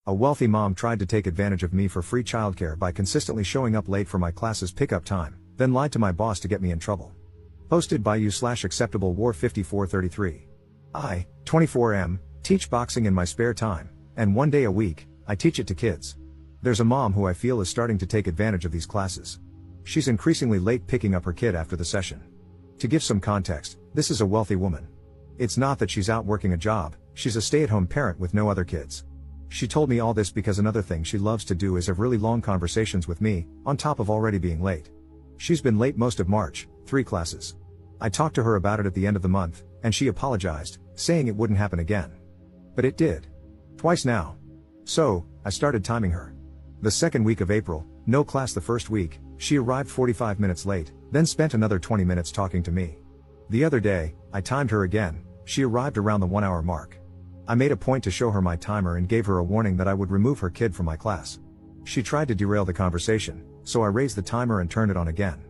A wealthy mom tried to take advantage of me for free childcare by consistently showing up late for my class's pickup time, then lied to my boss to get me in trouble. Posted by you/acceptable war 5433. I, 24M, teach boxing in my spare time, and one day a week, I teach it to kids. There's a mom who I feel is starting to take advantage of these classes. She's increasingly late picking up her kid after the session. To give some context, this is a wealthy woman. It's not that she's out working a job, she's a stay-at-home parent with no other kids. She told me all this because another thing she loves to do is have really long conversations with me, on top of already being late. She's been late most of March, 3 classes. I talked to her about it at the end of the month, and she apologized, saying it wouldn't happen again. But it did. Twice now. So, I started timing her. The second week of April, no class the first week, she arrived 45 minutes late, then spent another 20 minutes talking to me. The other day, I timed her again, she arrived around the 1-hour mark. I made a point to show her my timer and gave her a warning that I would remove her kid from my class. She tried to derail the conversation, so I raised the timer and turned it on again.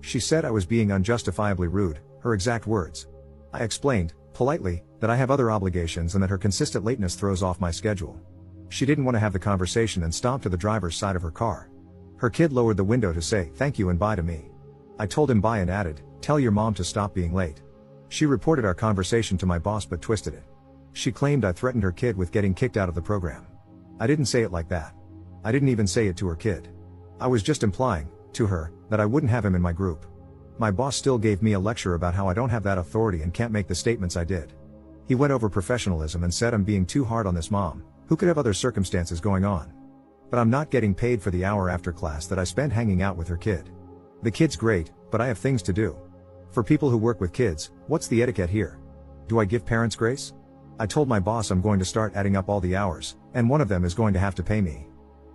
She said I was being unjustifiably rude, her exact words. I explained, politely, that I have other obligations and that her consistent lateness throws off my schedule. She didn't want to have the conversation and stomped to the driver's side of her car. Her kid lowered the window to say thank you and bye to me. I told him bye and added, tell your mom to stop being late. She reported our conversation to my boss but twisted it. She claimed I threatened her kid with getting kicked out of the program. I didn't say it like that. I didn't even say it to her kid. I was just implying, to her, that I wouldn't have him in my group. My boss still gave me a lecture about how I don't have that authority and can't make the statements I did. He went over professionalism and said I'm being too hard on this mom, who could have other circumstances going on. But I'm not getting paid for the hour after class that I spend hanging out with her kid. The kid's great, but I have things to do. For people who work with kids, what's the etiquette here? Do I give parents grace? I told my boss I'm going to start adding up all the hours, and one of them is going to have to pay me.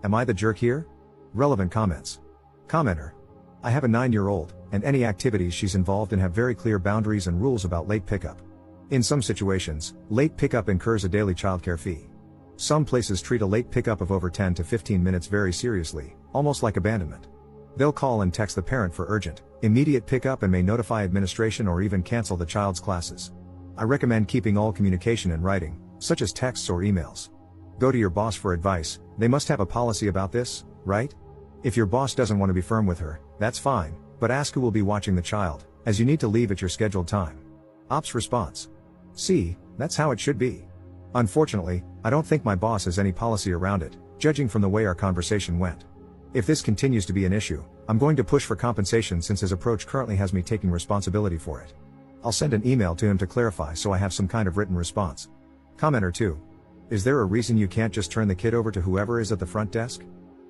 Am I the jerk here? Relevant comments. Commenter. I have a 9-year-old, and any activities she's involved in have very clear boundaries and rules about late pickup. In some situations, late pickup incurs a daily childcare fee. Some places treat a late pickup of over 10 to 15 minutes very seriously, almost like abandonment. They'll call and text the parent for urgent, immediate pickup and may notify administration or even cancel the child's classes. I recommend keeping all communication in writing, such as texts or emails. Go to your boss for advice, they must have a policy about this, right? If your boss doesn't want to be firm with her, that's fine, but ask who will be watching the child, as you need to leave at your scheduled time. Ops response. See, that's how it should be. Unfortunately, I don't think my boss has any policy around it, judging from the way our conversation went. If this continues to be an issue, I'm going to push for compensation since his approach currently has me taking responsibility for it. I'll send an email to him to clarify so I have some kind of written response. Commenter 2. Is there a reason you can't just turn the kid over to whoever is at the front desk?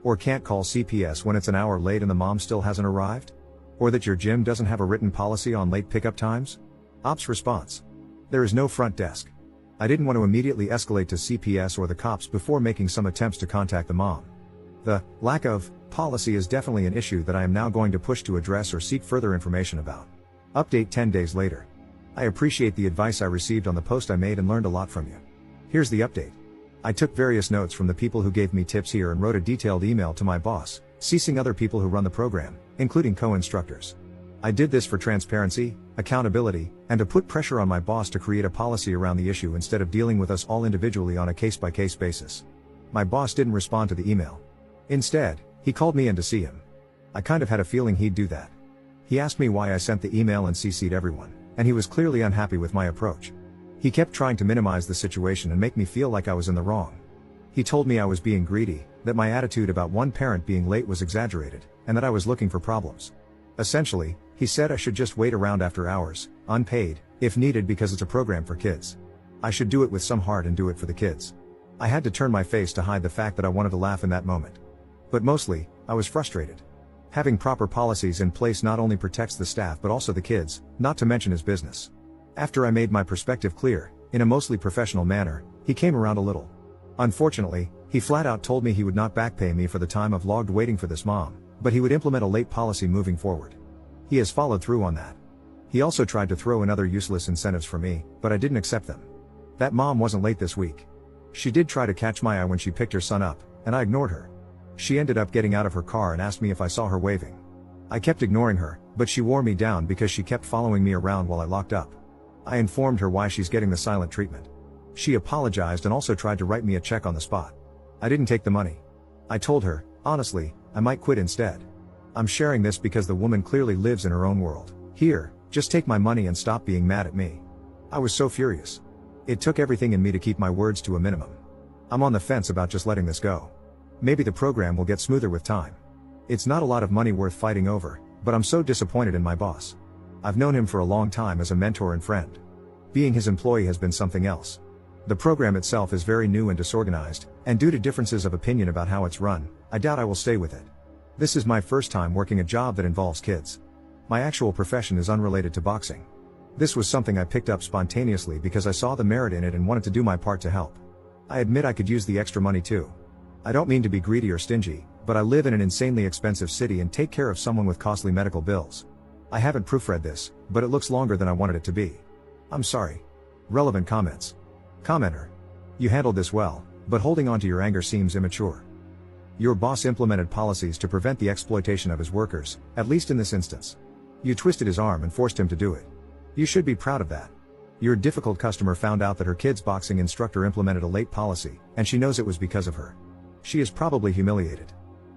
Or can't call CPS when it's an hour late and the mom still hasn't arrived? Or that your gym doesn't have a written policy on late pickup times? Ops response. There is no front desk. I didn't want to immediately escalate to CPS or the cops before making some attempts to contact the mom. The lack of policy is definitely an issue that I am now going to push to address or seek further information about. Update 10 days later. I appreciate the advice I received on the post I made and learned a lot from you. Here's the update. I took various notes from the people who gave me tips here and wrote a detailed email to my boss, CCing other people who run the program, including co-instructors. I did this for transparency, accountability, and to put pressure on my boss to create a policy around the issue instead of dealing with us all individually on a case-by-case basis. My boss didn't respond to the email. Instead, he called me in to see him. I kind of had a feeling he'd do that. He asked me why I sent the email and CC'd everyone, and he was clearly unhappy with my approach. He kept trying to minimize the situation and make me feel like I was in the wrong. He told me I was being greedy, that my attitude about one parent being late was exaggerated, and that I was looking for problems. Essentially, he said I should just wait around after hours, unpaid, if needed because it's a program for kids. I should do it with some heart and do it for the kids. I had to turn my face to hide the fact that I wanted to laugh in that moment. But mostly, I was frustrated. Having proper policies in place not only protects the staff but also the kids, not to mention his business. After I made my perspective clear, in a mostly professional manner, he came around a little. Unfortunately, he flat out told me he would not back pay me for the time I've logged waiting for this mom, but he would implement a late policy moving forward. He has followed through on that. He also tried to throw in other useless incentives for me, but I didn't accept them. That mom wasn't late this week. She did try to catch my eye when she picked her son up, and I ignored her. She ended up getting out of her car and asked me if I saw her waving. I kept ignoring her, but she wore me down because she kept following me around while I locked up. I informed her why she's getting the silent treatment. She apologized and also tried to write me a check on the spot. I didn't take the money. I told her, honestly, I might quit instead. I'm sharing this because the woman clearly lives in her own world. Here, just take my money and stop being mad at me. I was so furious. It took everything in me to keep my words to a minimum. I'm on the fence about just letting this go. Maybe the program will get smoother with time. It's not a lot of money worth fighting over, but I'm so disappointed in my boss. I've known him for a long time as a mentor and friend. Being his employee has been something else. The program itself is very new and disorganized, and due to differences of opinion about how it's run, I doubt I will stay with it. This is my first time working a job that involves kids. My actual profession is unrelated to boxing. This was something I picked up spontaneously because I saw the merit in it and wanted to do my part to help. I admit I could use the extra money too. I don't mean to be greedy or stingy, but I live in an insanely expensive city and take care of someone with costly medical bills. I haven't proofread this, but it looks longer than I wanted it to be. I'm sorry. Relevant comments. Commenter. You handled this well, but holding on to your anger seems immature. Your boss implemented policies to prevent the exploitation of his workers, at least in this instance. You twisted his arm and forced him to do it. You should be proud of that. Your difficult customer found out that her kid's boxing instructor implemented a late policy, and she knows it was because of her. She is probably humiliated.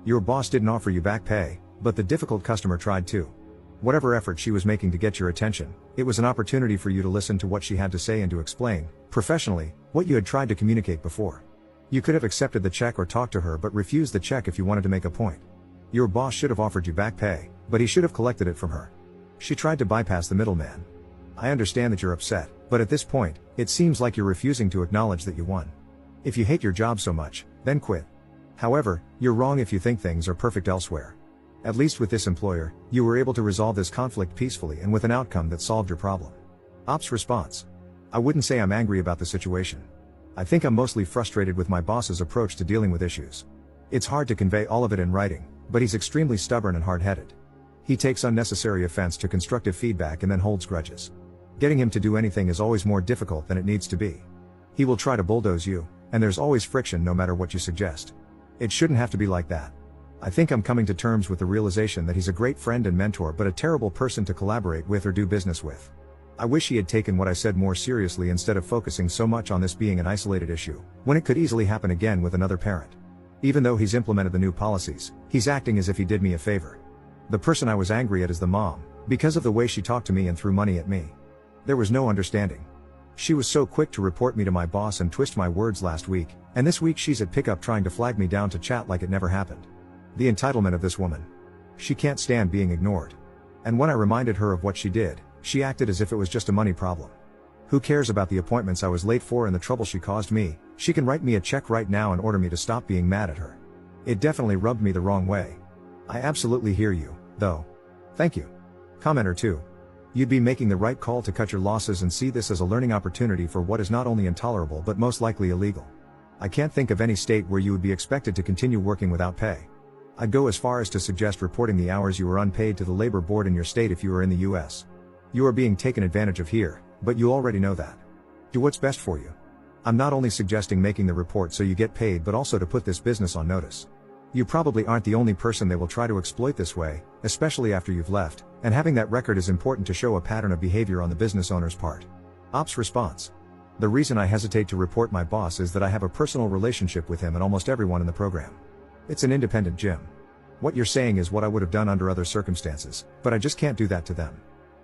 Your boss didn't offer you back pay, but the difficult customer tried to. Whatever effort she was making to get your attention, it was an opportunity for you to listen to what she had to say and to explain, professionally, what you had tried to communicate before. You could have accepted the check or talked to her but refused the check if you wanted to make a point. Your boss should have offered you back pay, but he should have collected it from her. She tried to bypass the middleman. I understand that you're upset, but at this point, it seems like you're refusing to acknowledge that you won. If you hate your job so much, then quit. However, you're wrong if you think things are perfect elsewhere. At least with this employer, you were able to resolve this conflict peacefully and with an outcome that solved your problem. Ops response. I wouldn't say I'm angry about the situation. I think I'm mostly frustrated with my boss's approach to dealing with issues. It's hard to convey all of it in writing, but he's extremely stubborn and hard-headed. He takes unnecessary offense to constructive feedback and then holds grudges. Getting him to do anything is always more difficult than it needs to be. He will try to bulldoze you, and there's always friction no matter what you suggest. It shouldn't have to be like that. I think I'm coming to terms with the realization that he's a great friend and mentor but a terrible person to collaborate with or do business with. I wish he had taken what I said more seriously instead of focusing so much on this being an isolated issue, when it could easily happen again with another parent. Even though he's implemented the new policies, he's acting as if he did me a favor. The person I was angry at is the mom, because of the way she talked to me and threw money at me. There was no understanding. She was so quick to report me to my boss and twist my words last week, and this week she's at pickup trying to flag me down to chat like it never happened. The entitlement of this woman. She can't stand being ignored. And when I reminded her of what she did, she acted as if it was just a money problem. Who cares about the appointments I was late for and the trouble she caused me? She can write me a check right now and order me to stop being mad at her. It definitely rubbed me the wrong way. I absolutely hear you, though. Thank you. Commenter 2. You'd be making the right call to cut your losses and see this as a learning opportunity for what is not only intolerable but most likely illegal. I can't think of any state where you would be expected to continue working without pay. I'd go as far as to suggest reporting the hours you were unpaid to the labor board in your state if you were in the US. You are being taken advantage of here, but you already know that. Do what's best for you. I'm not only suggesting making the report so you get paid but also to put this business on notice. You probably aren't the only person they will try to exploit this way, especially after you've left, and having that record is important to show a pattern of behavior on the business owner's part. Ops response. The reason I hesitate to report my boss is that I have a personal relationship with him and almost everyone in the program. It's an independent gym. What you're saying is what I would have done under other circumstances, but I just can't do that to them.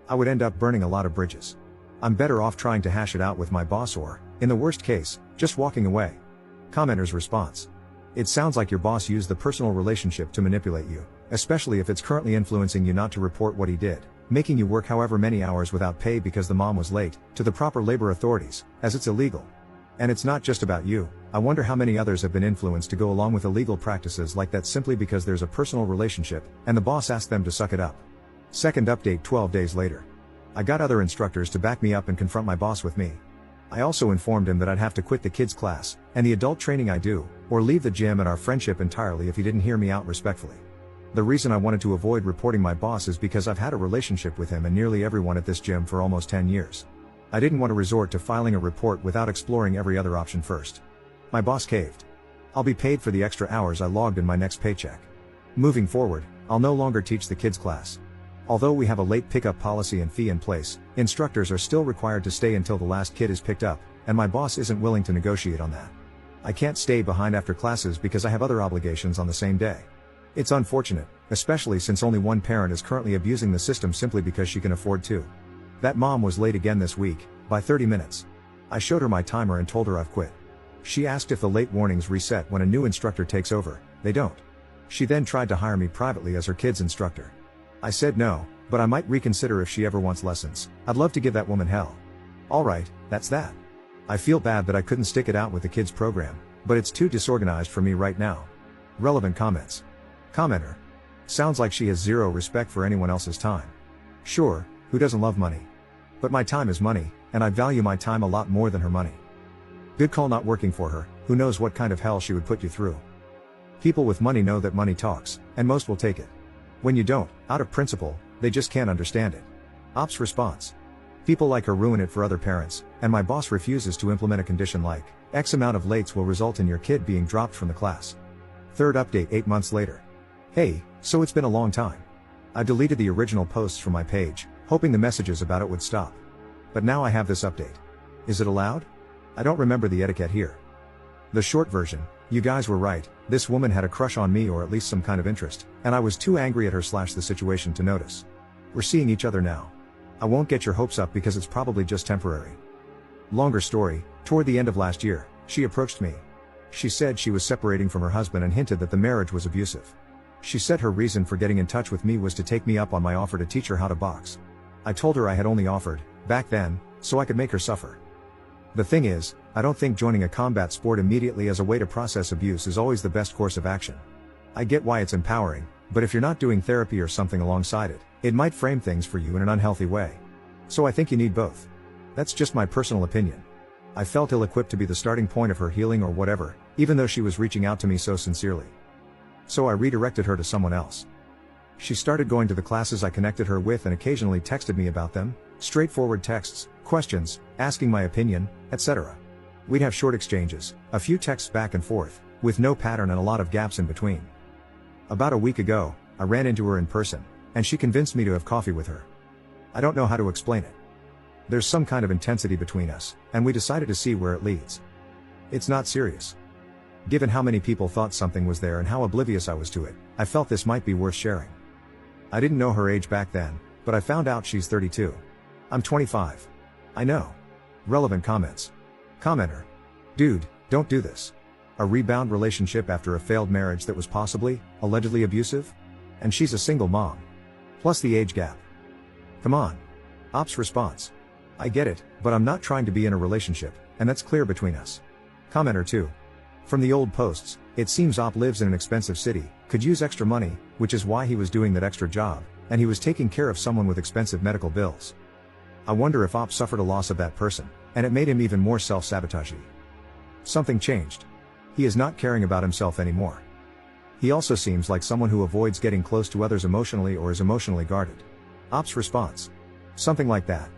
I would end up burning a lot of bridges. I'm better off trying to hash it out with my boss or, in the worst case, just walking away. Commenter's response. It sounds like your boss used the personal relationship to manipulate you, especially if it's currently influencing you not to report what he did, making you work however many hours without pay because the mom was late, to the proper labor authorities, as it's illegal. And it's not just about you. I wonder how many others have been influenced to go along with illegal practices like that simply because there's a personal relationship, and the boss asked them to suck it up. Second update 12 days later. I got other instructors to back me up and confront my boss with me. I also informed him that I'd have to quit the kids class, and the adult training I do, or leave the gym and our friendship entirely if he didn't hear me out respectfully. The reason I wanted to avoid reporting my boss is because I've had a relationship with him and nearly everyone at this gym for almost 10 years. I didn't want to resort to filing a report without exploring every other option first. My boss caved. I'll be paid for the extra hours I logged in my next paycheck. Moving forward, I'll no longer teach the kids class. Although we have a late pickup policy and fee in place, instructors are still required to stay until the last kid is picked up, and my boss isn't willing to negotiate on that. I can't stay behind after classes because I have other obligations on the same day. It's unfortunate, especially since only one parent is currently abusing the system simply because she can afford to. That mom was late again this week, by 30 minutes. I showed her my timer and told her I've quit. She asked if the late warnings reset when a new instructor takes over. They don't. She then tried to hire me privately as her kid's instructor. I said no, but I might reconsider if she ever wants lessons. I'd love to give that woman hell. Alright, that's that. I feel bad that I couldn't stick it out with the kids program, but it's too disorganized for me right now. Relevant comments. Commenter. Sounds like she has zero respect for anyone else's time. Sure, who doesn't love money? But my time is money, and I value my time a lot more than her money. Good call not working for her, who knows what kind of hell she would put you through. People with money know that money talks, and most will take it. When you don't, out of principle, they just can't understand it. Ops response. People like her ruin it for other parents, and my boss refuses to implement a condition like, X amount of lates will result in your kid being dropped from the class. Third update 8 months later. Hey, so it's been a long time. I deleted the original posts from my page, hoping the messages about it would stop. But now I have this update. Is it allowed? I don't remember the etiquette here. The short version, you guys were right, this woman had a crush on me or at least some kind of interest, and I was too angry at her / the situation to notice. We're seeing each other now. I won't get your hopes up because it's probably just temporary. Longer story, toward the end of last year, she approached me. She said she was separating from her husband and hinted that the marriage was abusive. She said her reason for getting in touch with me was to take me up on my offer to teach her how to box. I told her I had only offered, back then, so I could make her suffer. The thing is, I don't think joining a combat sport immediately as a way to process abuse is always the best course of action. I get why it's empowering, but if you're not doing therapy or something alongside it, it might frame things for you in an unhealthy way. So I think you need both. That's just my personal opinion. I felt ill-equipped to be the starting point of her healing or whatever, even though she was reaching out to me so sincerely. So I redirected her to someone else. She started going to the classes I connected her with and occasionally texted me about them, straightforward texts, questions, asking my opinion, etc. We'd have short exchanges, a few texts back and forth, with no pattern and a lot of gaps in between. About a week ago, I ran into her in person, and she convinced me to have coffee with her. I don't know how to explain it. There's some kind of intensity between us, and we decided to see where it leads. It's not serious. Given how many people thought something was there and how oblivious I was to it, I felt this might be worth sharing. I didn't know her age back then, but I found out she's 32. I'm 25. I know. Relevant comments. Commenter. Dude, don't do this. A rebound relationship after a failed marriage that was possibly, allegedly abusive? And she's a single mom. Plus the age gap. Come on. Ops response. I get it, but I'm not trying to be in a relationship, and that's clear between us. Commenter 2. From the old posts, it seems Op lives in an expensive city, could use extra money, which is why he was doing that extra job, and he was taking care of someone with expensive medical bills. I wonder if Op suffered a loss of that person, and it made him even more self-sabotagey. Something changed. He is not caring about himself anymore. He also seems like someone who avoids getting close to others emotionally or is emotionally guarded. Op's response. Something like that.